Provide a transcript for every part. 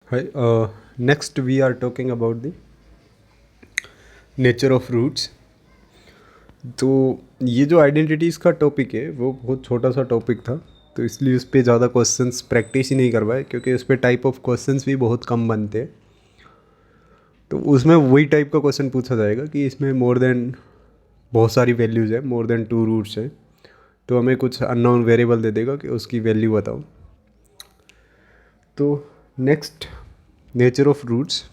Hi. Next, we are talking about the nature of roots. तो ये जो identities का टॉपिक है वो बहुत छोटा सा टॉपिक था, तो इसलिए उस पर ज़्यादा क्वेश्चंस प्रैक्टिस ही नहीं करवाए, क्योंकि उस पर टाइप ऑफ क्वेश्चंस भी बहुत कम बनते हैं। तो उसमें वही टाइप का क्वेश्चन पूछा जाएगा कि इसमें मोर देन बहुत सारी वैल्यूज़ है, मोर देन 2 रूट्स है, तो हमें कुछ अननोन वेरिएबल दे देगा कि उसकी वैल्यू बताओ। तो नेक्स्ट, नेचर ऑफ रूट्स।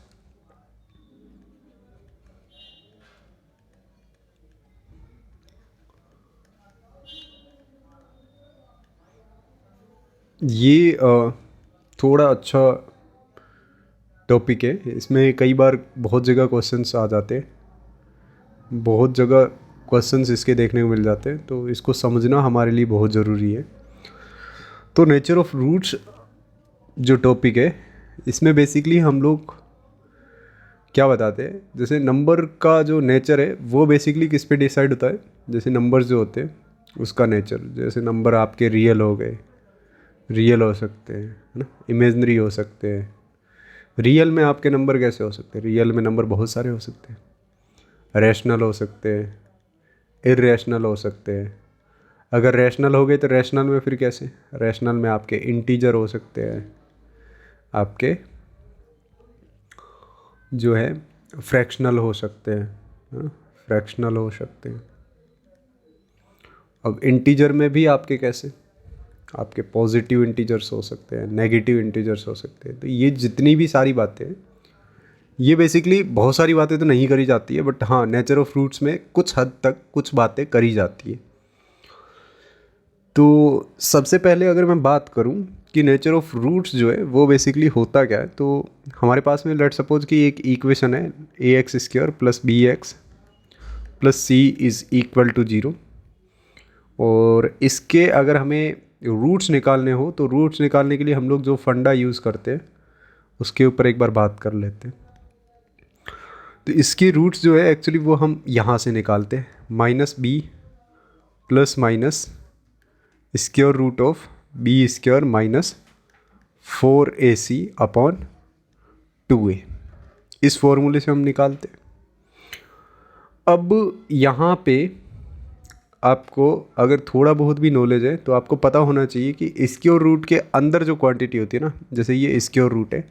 ये थोड़ा अच्छा टॉपिक है। इसमें कई बार बहुत जगह क्वेश्चंस आ जाते हैं, बहुत जगह क्वेश्चंस इसके देखने को मिल जाते हैं, तो इसको समझना हमारे लिए बहुत ज़रूरी है। तो नेचर ऑफ रूट्स जो टॉपिक है, इसमें बेसिकली हम लोग क्या बताते हैं, जैसे नंबर का जो नेचर है वो बेसिकली किस पे डिसाइड होता है। जैसे नंबर्स जो होते हैं उसका नेचर, जैसे नंबर आपके रियल हो गए, रियल हो सकते हैं, है ना, इमेजनरी हो सकते हैं। रियल में आपके नंबर कैसे हो सकते हैं? रियल में नंबर बहुत सारे हो सकते हैं, रैशनल हो सकते हैं, इरेशनल हो सकते हैं। अगर रैशनल हो गए तो रैशनल में फिर कैसे? रैशनल में आपके इंटीजर हो सकते हैं, आपके जो है फ्रैक्शनल हो सकते हैं, फ्रैक्शनल हो सकते हैं। अब इंटीजर में भी आपके कैसे? आपके पॉजिटिव इंटीजर्स हो सकते हैं, नेगेटिव इंटीजर्स हो सकते हैं। तो ये जितनी भी सारी बातें हैं, ये बेसिकली बहुत सारी बातें तो नहीं करी जाती है, बट हाँ, नेचर ऑफ रूट्स में कुछ हद तक कुछ बातें करी जाती है। तो सबसे पहले अगर मैं बात करूं कि नेचर ऑफ रूट्स जो है वो बेसिकली होता क्या है, तो हमारे पास में लेट सपोज कि एक इक्वेशन है a x square plus b x plus c is equal to 0। और इसके अगर हमें रूट्स निकालने हो तो रूट्स निकालने के लिए हम लोग जो फंडा यूज़ करते हैं उसके ऊपर एक बार बात कर लेते हैं। तो इसके रूट्स जो है एक्चुअली वो हम यहाँ से निकालते हैं, minus B plus minus square root of B square minus 4ac upon 2a। इस फॉर्मूले से हम निकालते हैं। अब यहाँ पे आपको अगर थोड़ा बहुत भी नॉलेज है तो आपको पता होना चाहिए कि स्क्वायर रूट के अंदर जो क्वांटिटी होती है ना, जैसे ये स्क्वायर रूट है,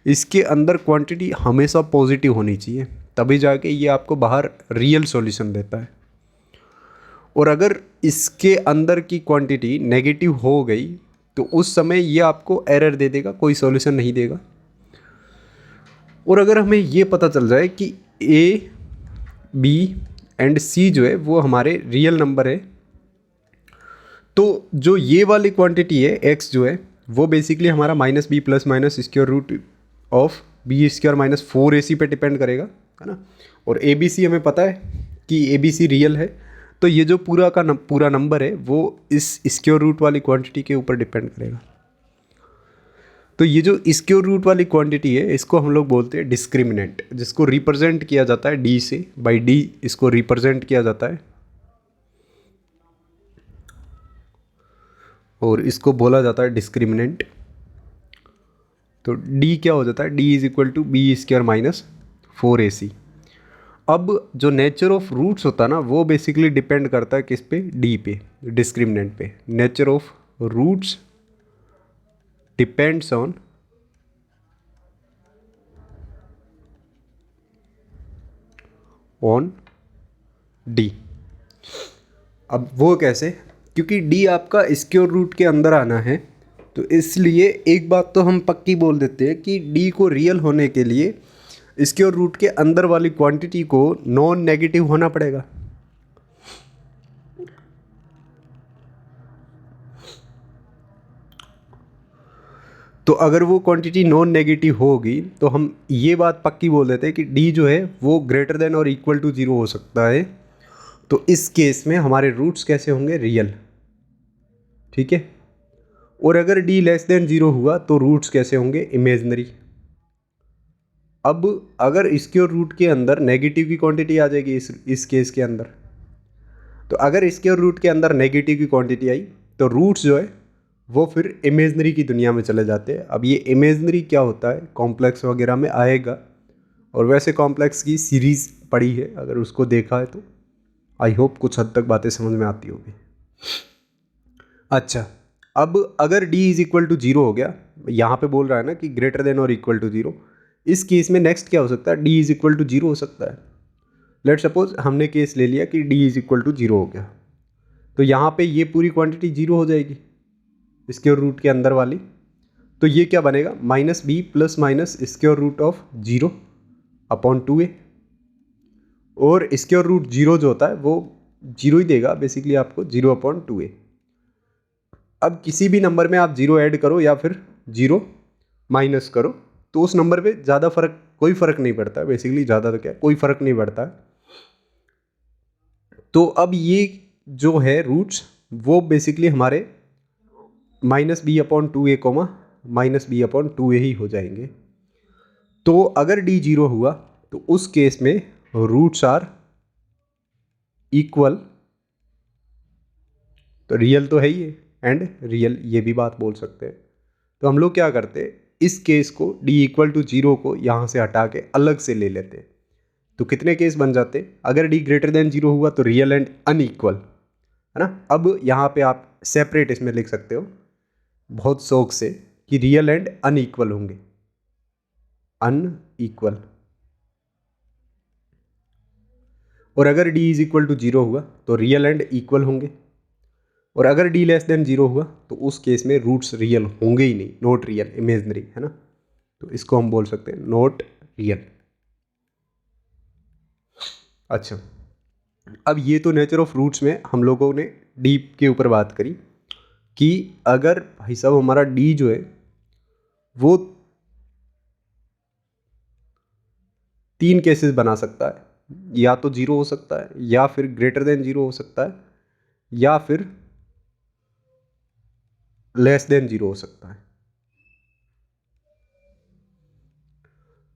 इसके अंदर क्वांटिटी हमेशा पॉजिटिव होनी चाहिए, तभी जाके ये आपको बाहर रियल सॉल्यूशन देता है। और अगर इसके अंदर की क्वांटिटी नेगेटिव हो गई तो उस समय ये आपको एरर दे देगा, कोई सॉल्यूशन नहीं देगा। और अगर हमें ये पता चल जाए कि ए बी एंड सी जो है वो हमारे रियल नंबर है, तो जो ये वाली क्वांटिटी है एक्स जो है वो बेसिकली हमारा minus B plus minus square root of B square minus 4ac पे डिपेंड करेगा, है ना। और ए बी सी हमें पता है कि ए बी सी रियल है, तो ये जो पूरा नंबर है वो इस स्क्वायर रूट वाली क्वांटिटी के ऊपर डिपेंड करेगा। तो ये जो स्क्वायर रूट वाली क्वांटिटी है इसको हम लोग बोलते हैं डिस्क्रिमिनेंट, जिसको रिप्रेजेंट किया जाता है डी से, बाई डी इसको रिप्रेजेंट किया जाता है, और इसको बोला जाता है डिस्क्रिमिनेंट। तो डी क्या हो जाता है? D is equal to B square minus 4ac। अब जो नेचर ऑफ रूट्स होता है ना वो बेसिकली डिपेंड करता है किस पे? डी पे, डिस्क्रिमिनेंट पे। Nature of roots depends on D. अब वो कैसे? क्योंकि डी आपका स्क्वायर रूट के अंदर आना है, तो इसलिए एक बात तो हम पक्की बोल देते हैं कि डी को रियल होने के लिए स्क्वायर रूट के अंदर वाली क्वांटिटी को नॉन नेगेटिव होना पड़ेगा। तो अगर वो क्वांटिटी नॉन नेगेटिव होगी तो हम ये बात पक्की बोल देते हैं कि डी जो है वो ग्रेटर देन और इक्वल टू 0 हो सकता है। तो इस केस में हमारे रूट्स कैसे होंगे? रियल, ठीक है। और अगर डी लेस देन 0 हुआ तो रूट्स कैसे होंगे? इमेजनरी। अब अगर स्क्वायर रूट के अंदर नेगेटिव की क्वांटिटी आ जाएगी इस केस के अंदर, तो अगर स्क्वायर रूट के अंदर नेगेटिव की क्वांटिटी आई तो रूट्स जो है वो फिर इमेजनरी की दुनिया में चले जाते हैं। अब ये इमेजनरी क्या होता है कॉम्प्लेक्स वगैरह में आएगा, और वैसे कॉम्प्लेक्स की सीरीज़ पढ़ी है, अगर उसको देखा है तो आई होप कुछ हद तक बातें समझ में आती होगी। अच्छा, अब अगर d is equal to zero हो गया, यहाँ पे बोल रहा है ना कि ग्रेटर देन और इक्वल टू जीरो, इस केस में नेक्स्ट क्या हो सकता है, d is equal to zero हो सकता है। लेट सपोज हमने केस ले लिया कि d is equal to zero हो गया, तो यहाँ पे ये पूरी क्वांटिटी जीरो हो जाएगी स्क्वायर रूट के अंदर वाली। तो ये क्या बनेगा, minus B plus minus square root of zero upon 2a, और स्क्वायर रूट जीरो जो होता है वो जीरो ही देगा बेसिकली आपको, जीरो अपॉन 2a। अब किसी भी नंबर में आप जीरो ऐड करो या फिर जीरो माइनस करो तो उस नंबर पे ज़्यादा कोई फ़र्क नहीं पड़ता है बेसिकली, ज़्यादा तो क्या कोई फ़र्क नहीं पड़ता है। तो अब ये जो है रूट्स वो बेसिकली हमारे minus B upon 2a comma minus B upon 2a ही हो जाएंगे। तो अगर d जीरो हुआ तो उस केस में रूट्स आर इक्वल, तो रियल तो है ही है एंड रियल, ये भी बात बोल सकते हैं। तो हम लोग क्या करते हैं, इस केस को d इक्वल टू जीरो को यहाँ से हटा के अलग से ले लेते हैं। तो कितने केस बन जाते हैं, अगर d ग्रेटर देन जीरो हुआ तो रियल एंड अनइक्वल, है ना। अब यहाँ पे आप सेपरेट इसमें लिख सकते हो बहुत शौक से कि रियल एंड अनइक्वल होंगे, अनइक्वल। और अगर d is equal to zero हुआ तो रियल एंड इक्वल होंगे, और अगर d लेस देन जीरो हुआ तो उस केस में रूट्स रियल होंगे ही नहीं, नॉट रियल, इमेजनरी, है ना। तो इसको हम बोल सकते हैं नॉट रियल। अच्छा, अब ये तो नेचर ऑफ रूट्स में हम लोगों ने d के ऊपर बात करी कि अगर भाई साहब हमारा d जो है वो तीन केसेस बना सकता है, या तो जीरो हो सकता है, या फिर ग्रेटर देन जीरो हो सकता है, या फिर लेस देन जीरो हो सकता है।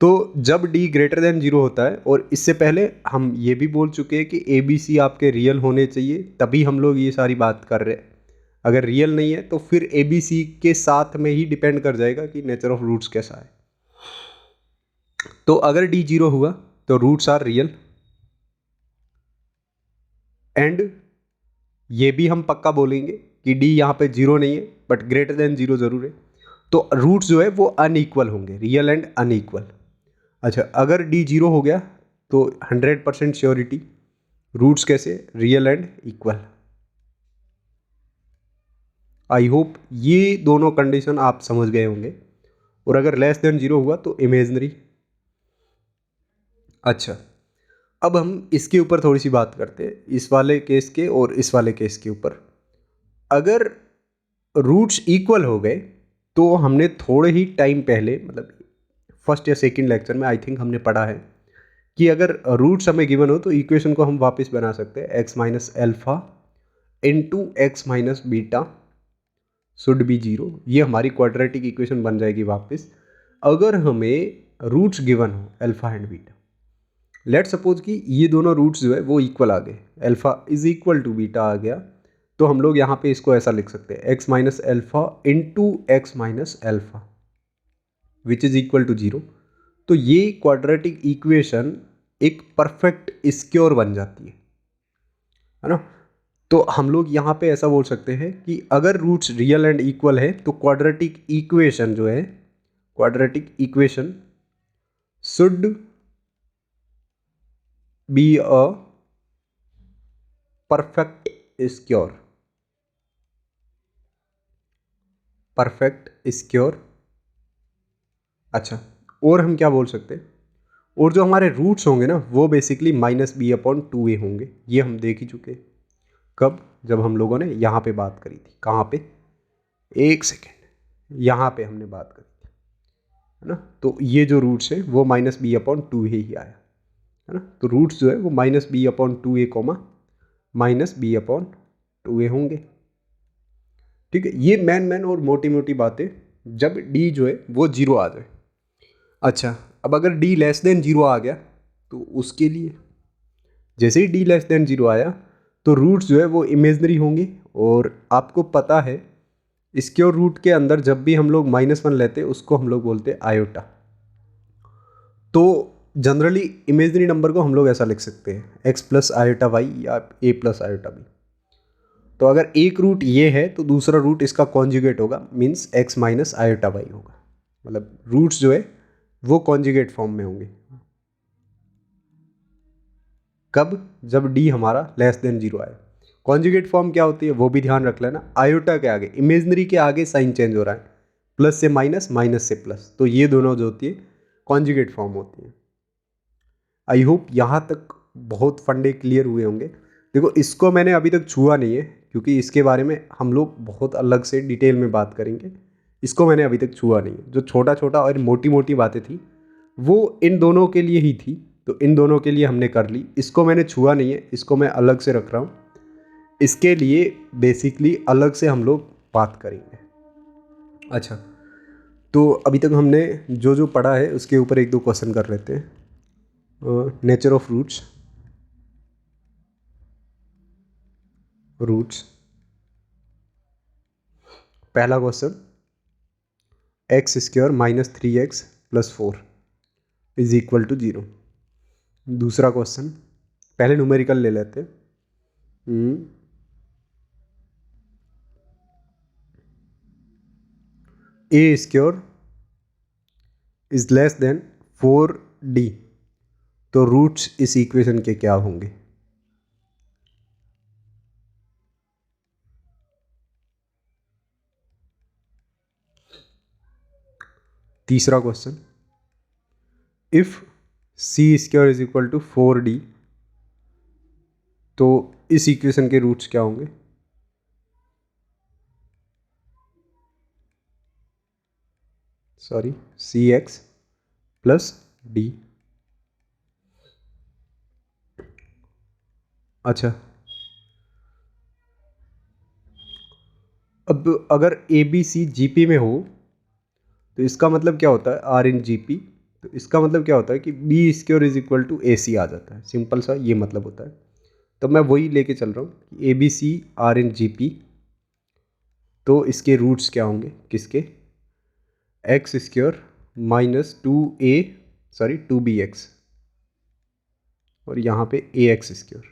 तो जब d ग्रेटर देन जीरो होता है, और इससे पहले हम ये भी बोल चुके हैं कि ए बी सी आपके रियल होने चाहिए, तभी हम लोग ये सारी बात कर रहे हैं। अगर रियल नहीं है तो फिर ए बी सी के साथ में ही डिपेंड कर जाएगा कि नेचर ऑफ रूट्स कैसा है। तो अगर d जीरो हुआ तो रूट्स आर रियल, एंड ये भी हम पक्का बोलेंगे कि d यहाँ पे जीरो नहीं है बट ग्रेटर देन जीरो जरूर है। तो रूट्स जो है वो अनइक्वल होंगे, रियल एंड अनइक्वल। अच्छा, अगर d जीरो हो गया तो 100% श्योरिटी रूट्स कैसे, real and equal. I hope ये दोनों कंडीशन आप समझ गए होंगे। और अगर लेस देन जीरो हुआ तो इमेजनरी। अच्छा, अब हम इसके ऊपर थोड़ी सी बात करते हैं, इस वाले केस के और इस वाले केस के ऊपर। अगर रूट्स इक्वल हो गए तो हमने थोड़े ही टाइम पहले, मतलब फर्स्ट या सेकंड लेक्चर में आई थिंक हमने पढ़ा है कि अगर रूट्स हमें गिवन हो तो इक्वेशन को हम वापस बना सकते हैं, X minus alpha into X minus beta should be zero. ये हमारी क्वाड्रेटिक इक्वेशन बन जाएगी वापस, अगर हमें रूट्स गिवन हो alpha and beta. Let suppose कि ये दोनों रूट्स जो है वो इक्वल आ गए, alpha is equal to beta आ गया, तो हम लोग यहाँ पे इसको ऐसा लिख सकते हैं, X minus alpha into X minus alpha which is equal to zero. तो ये क्वाड्रेटिक इक्वेशन एक परफेक्ट स्क्योर बन जाती है ना। तो हम लोग यहाँ पे ऐसा बोल सकते हैं कि अगर रूट्स रियल एंड इक्वल है तो क्वाड्रेटिक इक्वेशन जो है, quadratic equation should be a perfect square, perfect square. अच्छा, और हम क्या बोल सकते हैं, और जो हमारे रूट्स होंगे ना वो basically minus B upon 2a होंगे। ये हम देख ही चुके, कब, जब हम लोगों ने यहाँ पे बात करी थी, कहाँ पे, एक सेकेंड, यहाँ पे हमने बात करी थी, है ना। तो ये जो रूट्स है वो माइनस बी अपॉन 2a ही आया, है ना। तो रूट्स जो है वो minus B upon 2a comma minus B upon 2a होंगे। ठीक है, ये मैन और मोटी मोटी बातें जब d जो है वो जीरो आ जाए। अच्छा, अब अगर d लेस देन जीरो आ गया तो उसके लिए जैसे ही d लेस देन जीरो आया तो रूट्स जो है वो इमेजनरी होंगे, और आपको पता है स्क्वायर रूट के अंदर जब भी हम लोग -1 लेते हैं उसको हम लोग बोलते हैं आयोटा। तो जनरली इमेजनरी नंबर को हम लोग ऐसा लिख सकते हैं x प्लस आयोटा वाई या a प्लस आयोटा बी। तो अगर एक रूट ये है तो दूसरा रूट इसका कॉन्जुगेट होगा, means x minus iota Y होगा। मतलब रूट्स जो है वो कॉन्जुगेट फॉर्म में होंगे। कब? जब d हमारा लेस देन 0 आए। कॉन्जुगेट फॉर्म क्या होती है वो भी ध्यान रख लेना। आयोटा के आगे, इमेजनरी के आगे साइन चेंज हो रहा है, प्लस से माइनस, माइनस से प्लस, तो ये दोनों जो होती है कॉन्जुगेट फॉर्म होती है। आई होप यहाँ तक बहुत फंडे क्लियर हुए होंगे। देखो इसको मैंने अभी तक छुआ नहीं है क्योंकि इसके बारे में हम लोग बहुत अलग से डिटेल में बात करेंगे। इसको मैंने अभी तक छुआ नहीं है। जो छोटा छोटा और मोटी मोटी बातें थी वो इन दोनों के लिए ही थी, तो इन दोनों के लिए हमने कर ली। इसको मैंने छुआ नहीं है, इसको मैं अलग से रख रहा हूँ। इसके लिए बेसिकली अलग से हम लोग बात करेंगे। अच्छा, तो अभी तक हमने जो जो पढ़ा है उसके ऊपर एक दो क्वेश्चन कर लेते हैं। Nature of roots. पहला question, x square minus 3x plus 4 is equal to 0। दूसरा क्वेश्चन, पहले न्यूमेरिकल ले लेते हैं। A square is less than 4d, तो रूट्स इस इक्वेशन के क्या होंगे? तीसरा question, if c square is equal to 4d, तो इस इक्वेशन के रूट्स क्या होंगे? Sorry, c x plus d. अच्छा, अब अगर ए बी सी जी पी में हो तो इसका मतलब क्या होता है? आर इन जी पी, तो इसका मतलब क्या होता है कि b square is equal to a c आ जाता है। सिंपल सा ये मतलब होता है। तो मैं वही लेके चल रहा हूँ कि A B C are in G P, तो इसके रूट्स क्या होंगे? किसके? X square minus 2b x, और यहाँ पे a x square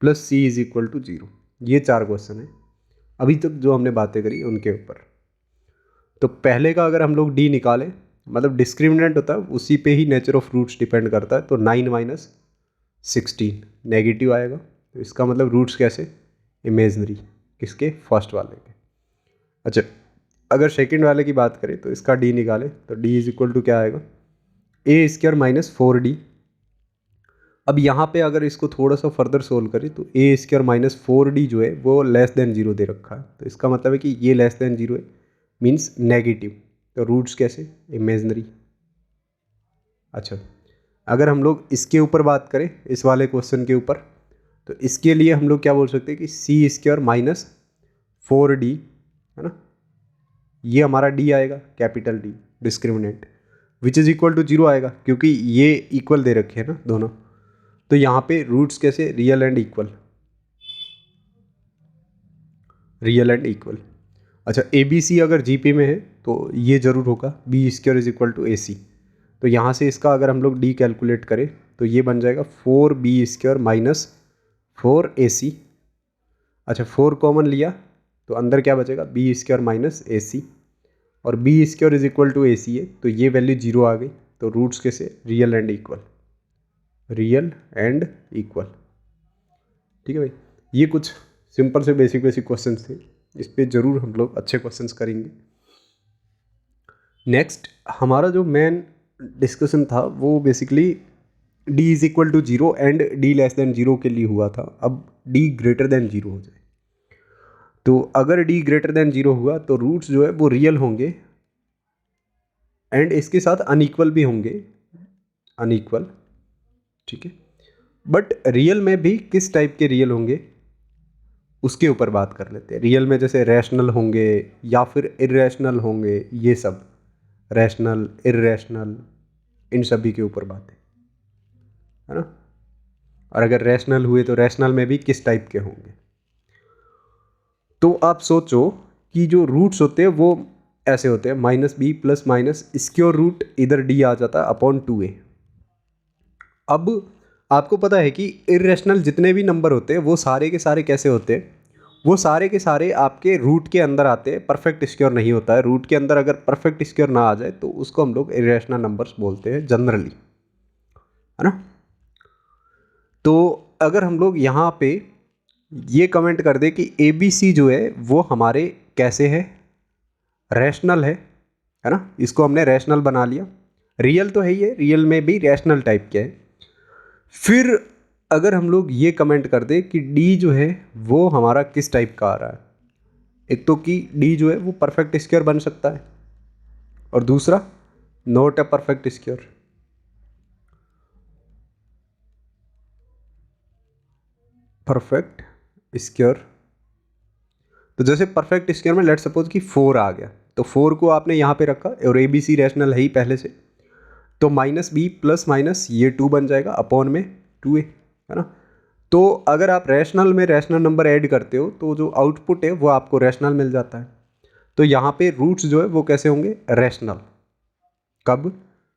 plus c is equal to 0। ये चार क्वेश्चन है अभी तक जो हमने बातें करी उनके ऊपर। तो पहले का अगर हम लोग डी निकालें, मतलब डिस्क्रिमिनेंट होता है उसी पे ही नेचर ऑफ रूट्स डिपेंड करता है। तो 9 माइनस 16 नेगेटिव आएगा, तो इसका मतलब रूट्स कैसे? इमेजनरी। किसके? फर्स्ट वाले के। अच्छा, अगर सेकंड वाले की बात करें तो इसका डी निकालें तो डी इज इक्वल टू क्या आएगा? ए स्क्वायर माइनस 4d। अब यहाँ पे अगर इसको थोड़ा सा फर्दर सोल्व करें तो ए स्क्वायर माइनस 4d जो है वो लेस देन 0 दे रखा है, तो इसका मतलब है कि ये लेस देन 0 है, मीन्स नेगेटिव। तो रूट्स कैसे? इमेजनरी। अच्छा, अगर हम लोग इसके ऊपर बात करें, इस वाले क्वेश्चन के ऊपर, तो इसके लिए हम लोग क्या बोल सकते हैं कि सी स्क्वायर माइनस 4d, है ना, ये हमारा डी आएगा, capital D, discriminant, which is equal to 0 आएगा क्योंकि ये इक्वल दे रखे हैं ना दोनों। तो यहाँ पे रूट्स कैसे? Real and equal, real and equal. अच्छा, ए बी सी अगर जी पी में है तो ये जरूर होगा b square is equal to a c. तो यहाँ से इसका अगर हम लोग डी कैलकुलेट करें तो ये बन जाएगा 4b स्क्वायर माइनस 4ac। अच्छा, 4 कॉमन लिया तो अंदर क्या बचेगा? B square minus a c, और b square is equal to a c है तो ये वैल्यू 0 आ गई। तो रूट्स कैसे? Real and equal, real and equal. ठीक है भाई, ये कुछ सिंपल से बेसिक बेसिक क्वेश्चंस थे, इस पे ज़रूर हम लोग अच्छे क्वेश्चंस करेंगे। नेक्स्ट हमारा जो मेन डिस्कशन था वो basically D is equal to 0 and D less than 0 के लिए हुआ था। अब डी ग्रेटर देन 0 हो जाए, तो अगर डी ग्रेटर देन 0 हुआ तो रूट्स जो है वो रियल होंगे एंड इसके साथ अनइक्वल भी होंगे, अनइक्वल। ठीक है, बट रियल में भी किस टाइप के रियल होंगे उसके ऊपर बात कर लेते हैं। रियल में जैसे रैशनल होंगे या फिर इरेशनल होंगे, ये सब रैशनल, इरेशनल, इन सभी के ऊपर बात है ना। और अगर रैशनल हुए तो रैशनल में भी किस टाइप के होंगे। तो आप सोचो कि जो रूट्स होते हैं वो ऐसे होते हैं, minus B plus minus square root इधर डी आ जाता है अपॉन 2a। अब आपको पता है कि इरेशनल जितने भी नंबर होते हैं वो सारे के सारे कैसे होते हैं, वो सारे के सारे आपके रूट के अंदर आते हैं, परफेक्ट स्क्वायर नहीं होता है। रूट के अंदर अगर परफेक्ट स्क्वायर ना आ जाए तो उसको हम लोग इरेशनल नंबर्स बोलते हैं जनरली, है ना। तो अगर हम लोग यहाँ पे ये कमेंट कर दे कि ए बी सी जो है वो हमारे कैसे है, रैशनल है ना, इसको हमने रैशनल बना लिया। रियल तो है ही है, रियल में भी रैशनल टाइप के है। फिर अगर हम लोग ये कमेंट कर दे कि डी जो है वो हमारा किस टाइप का आ रहा है, एक तो कि डी जो है वो परफेक्ट स्क्वायर बन सकता है, और दूसरा not a perfect square. Perfect square, तो जैसे परफेक्ट स्क्वायर में लेट सपोज कि 4 आ गया, तो 4 को आपने यहाँ पे रखा और ए बी सी रैशनल है ही पहले से, तो माइनस बी प्लस माइनस ये 2 बन जाएगा अपॉन में 2a, है ना। तो अगर आप रैशनल में रैशनल नंबर ऐड करते हो तो जो आउटपुट है वो आपको रैशनल मिल जाता है। तो यहाँ पे रूट्स जो है वो कैसे होंगे, रैशनल। कब,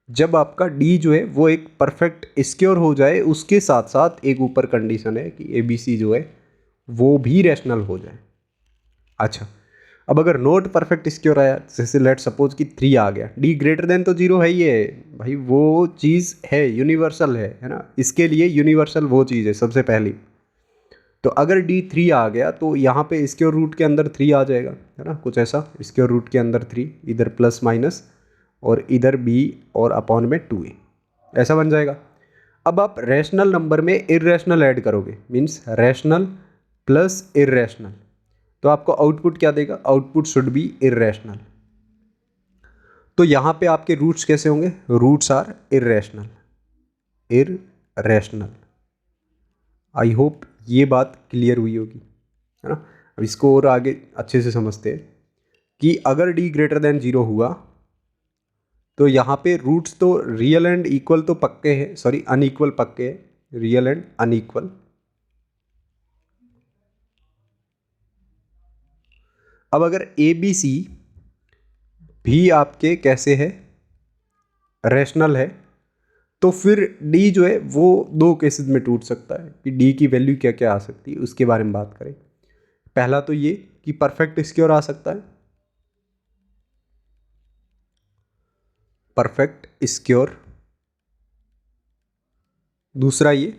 जब आपका डी जो है वो एक परफेक्ट स्क्वायर हो जाए, उसके साथ साथ एक ऊपर कंडीशन है कि ए बी सी जो है वो भी रैशनल हो जाए। अच्छा, अब अगर नोट परफेक्ट स्क्वायर आया, जैसे लेट सपोज कि 3 आ गया, डी ग्रेटर देन तो 0 है ही है भाई, वो चीज़ है, यूनिवर्सल है ना, इसके लिए यूनिवर्सल वो चीज़ है सबसे पहली। तो अगर डी 3 आ गया तो यहाँ पे स्क्वायर रूट के अंदर 3 आ जाएगा, है ना, कुछ ऐसा, स्क्वायर रूट के अंदर 3, इधर प्लस माइनस और इधर बी और अपॉन में 2a, ऐसा बन जाएगा। अब आप रैशनल नंबर में इरेशनल ऐड करोगे, मीन्स रैशनल प्लस इरेशनल, तो आपको आउटपुट क्या देगा, आउटपुट शुड बी इरेशनल। तो यहाँ पे आपके रूट्स कैसे होंगे, roots are irrational, irrational. I hope ये बात क्लियर हुई होगी, है ना। अब इसको और आगे अच्छे से समझते हैं कि अगर डी ग्रेटर देन 0 हुआ तो यहाँ पे रूट्स तो रियल एंड इक्वल तो पक्के हैं, सॉरी अनइक्वल पक्के हैं, रियल एंड अनइक्वल। अब अगर ए बी सी भी आपके कैसे है, रैशनल है, तो फिर डी जो है वो दो केसेस में टूट सकता है कि डी की वैल्यू क्या क्या आ सकती है, उसके बारे में बात करें। पहला तो ये कि परफेक्ट स्क्वायर आ सकता है, परफेक्ट स्क्वायर। दूसरा ये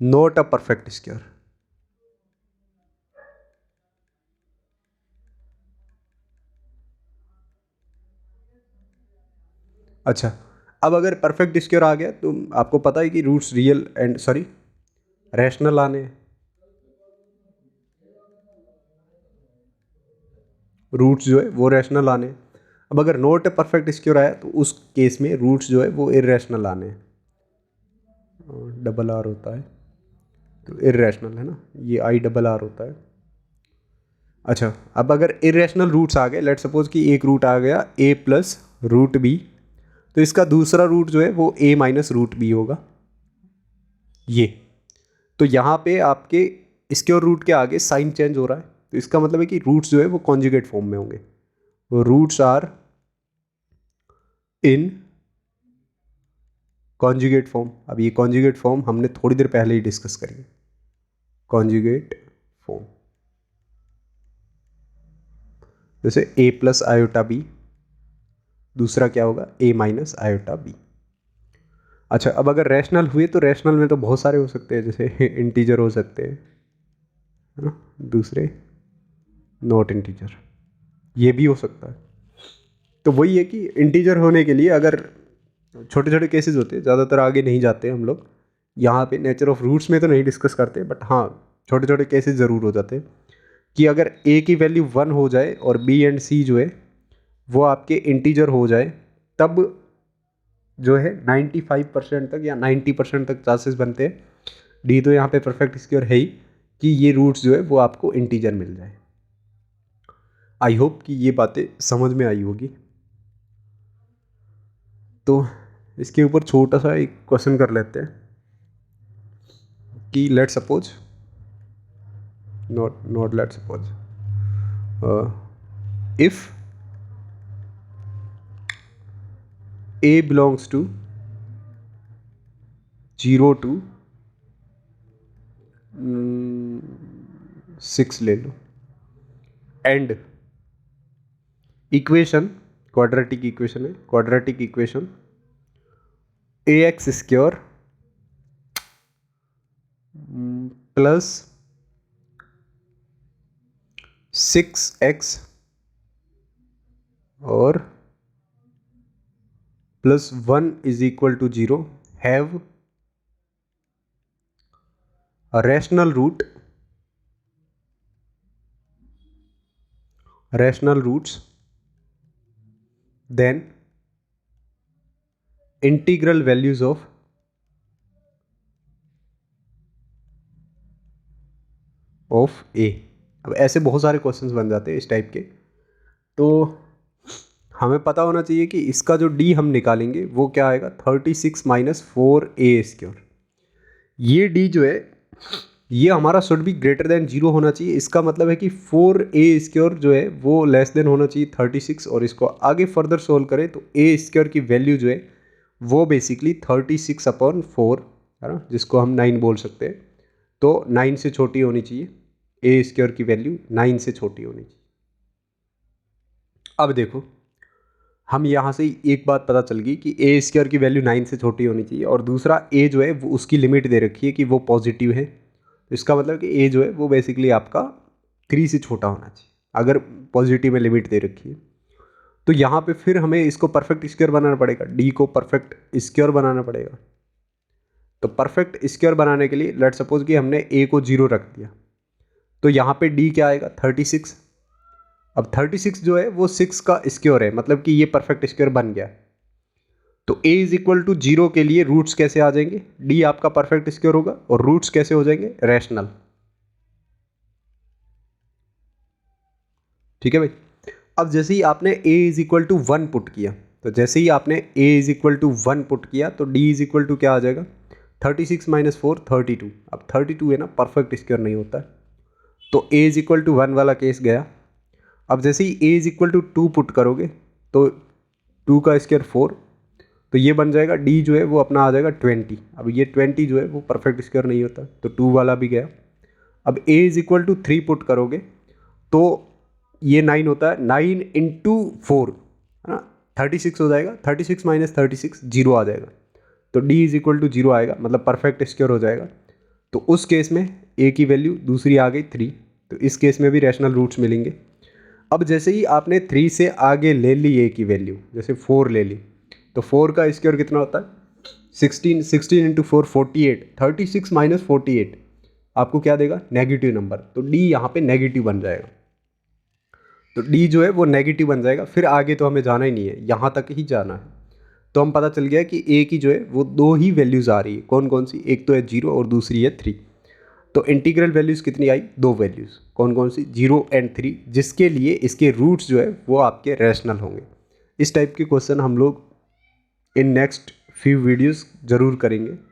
नॉट अ परफेक्ट स्क्वायर। अच्छा, अब अगर परफेक्ट स्क्वायर आ गया तो आपको पता है कि roots real and sorry rational आने हैं, रूट्स जो है वो रैशनल आने हैं। अब अगर नॉट ए परफेक्ट स्क्वायर आया तो उस केस में रूट्स जो है वो इरेशनल आने हैं, डबल आर होता है तो इरेशनल, है ना, ये आई डबल आर होता है। अच्छा, अब अगर इरेशनल रूट्स आ गए, लेट सपोज कि एक रूट आ गया ए प्लस रूट बी, तो इसका दूसरा रूट जो है वो ए माइनस रूट बी होगा, ये। तो यहाँ पे आपके स्क्वायर रूट के आगे साइन चेंज हो रहा है, तो इसका मतलब है कि रूट्स जो है वो कॉन्जुगेट फॉर्म में होंगे, roots are in conjugate form. अब ये कॉन्जुगेट फॉर्म हमने थोड़ी देर पहले ही डिस्कस करी, कॉन्जुगेट फॉर्म जैसे ए प्लस आयोटा बी, दूसरा क्या होगा ए माइनस आयोटा बी। अच्छा, अब अगर रैशनल हुए तो रैशनल में तो बहुत सारे हो सकते हैं, जैसे इंटीजर हो सकते हैं, है ना, दूसरे नॉट इंटीजर, ये भी हो सकता है। तो वही है कि इंटीजर होने के लिए अगर छोटे छोटे केसेस होते हैं, ज़्यादातर आगे नहीं जाते हम लोग, यहाँ पे नेचर ऑफ रूट्स में तो नहीं डिस्कस करते, बट हाँ छोटे छोटे केसेस ज़रूर हो जाते हैं कि अगर ए की वैल्यू 1 हो जाए और बी एंड सी जो है वो आपके इंटीजर हो जाए, तब जो है 95% तक या 90% तक चांसेस बनते हैं, डी तो यहाँ पे परफेक्ट स्क्वायर है ही, कि ये रूट्स जो है वो आपको इंटीजर मिल जाए। आई होप कि ये बातें समझ में आई होगी। तो इसके ऊपर छोटा सा एक क्वेश्चन कर लेते हैं कि let suppose not let suppose if a belongs to 0 to 6 ले लो, एंड इक्वेशन क्वाड्रेटिक इक्वेशन है, quadratic equation ax square plus 6x और plus 1 is equal to 0 have a rational roots, then integral values of a। अब ऐसे बहुत सारे questions बन जाते हैं इस टाइप के, तो हमें पता होना चाहिए कि इसका जो d हम निकालेंगे वो क्या आएगा, 36 माइनस 4a स्क्वायर। ये d जो है ये हमारा शुड बी ग्रेटर देन 0 होना चाहिए। इसका मतलब है कि 4a स्क्वायर जो है वो लेस देन होना चाहिए 36, और इसको आगे फर्दर सोल्व करें तो a स्क्वायर की वैल्यू जो है वो बेसिकली 36/4 है ना, जिसको हम 9 बोल सकते हैं। तो 9 से छोटी होनी चाहिए, a स्क्वायर की वैल्यू 9 से छोटी होनी चाहिए। अब देखो, हम यहाँ से एक बात पता चल गई कि a स्क्वायर की वैल्यू 9 से छोटी होनी चाहिए, और दूसरा a जो है वो उसकी लिमिट दे रखी है कि वो पॉजिटिव है। तो इसका मतलब कि a जो है वो बेसिकली आपका 3 से छोटा होना चाहिए, अगर पॉजिटिव में लिमिट दे रखी है। तो यहाँ पे फिर हमें इसको परफेक्ट स्क्वायर बनाना पड़ेगा, d को परफेक्ट स्क्वायर बनाना पड़ेगा। तो परफेक्ट स्क्वायर बनाने के लिए लेट्स सपोज कि हमने a को 0 रख दिया, तो यहाँ पे d क्या आएगा, 36। अब 36 जो है वो 6 का स्क्वायर है, मतलब कि ये परफेक्ट स्क्वायर बन गया। तो a इज इक्वल टू 0 के लिए रूट्स कैसे आ जाएंगे, d आपका परफेक्ट स्क्वायर होगा, और रूट्स कैसे हो जाएंगे, रैशनल। ठीक है भाई। अब जैसे ही आपने a is equal to 1 put किया, तो जैसे ही आपने a is equal to 1 put किया तो d इज इक्वल टू क्या आ जाएगा, 36 माइनस 4 32। अब 32 है ना, परफेक्ट स्क्वायर नहीं होता है, तो a इज इक्वल टू 1 वाला केस गया। अब जैसे ही a is equal to 2 put करोगे तो 2 का स्क्वायर 4, तो ये बन जाएगा d जो है वो अपना आ जाएगा 20। अब ये 20 जो है वो परफेक्ट स्क्वायर नहीं होता, तो 2 वाला भी गया। अब a is equal to 3 put करोगे तो ये 9 होता है, 9 इंटू 4 है ना, 36 हो जाएगा। 36 माइनस 36 0 आ जाएगा, तो d इज इक्वल टू 0 आएगा, मतलब परफेक्ट स्क्वायर हो जाएगा। तो उस केस में a की वैल्यू दूसरी आ गई 3, तो इस केस में भी रैशनल रूट्स मिलेंगे। अब जैसे ही आपने 3 से आगे ले ली a की वैल्यू, जैसे 4 ले ली, तो 4 का स्क्वायर कितना होता है, 16। 16 इंटू 4 48। 36 माइनस 48 आपको क्या देगा, नेगेटिव नंबर, तो d यहाँ पे नेगेटिव बन जाएगा। तो d जो है वो नेगेटिव बन जाएगा, फिर आगे तो हमें जाना ही नहीं है, यहाँ तक ही जाना है। तो हम पता चल गया कि a की जो है वो 2 ही वैल्यूज़ आ रही है, कौन कौन सी, एक तो है 0 और दूसरी है 3। तो इंटीग्रल वैल्यूज़ कितनी आई, 2 वैल्यूज़, कौन कौन सी, 0 एंड 3, जिसके लिए इसके रूट्स जो है वो आपके रैशनल होंगे। इस टाइप के क्वेश्चन हम लोग इन नेक्स्ट फ्यू वीडियोस ज़रूर करेंगे।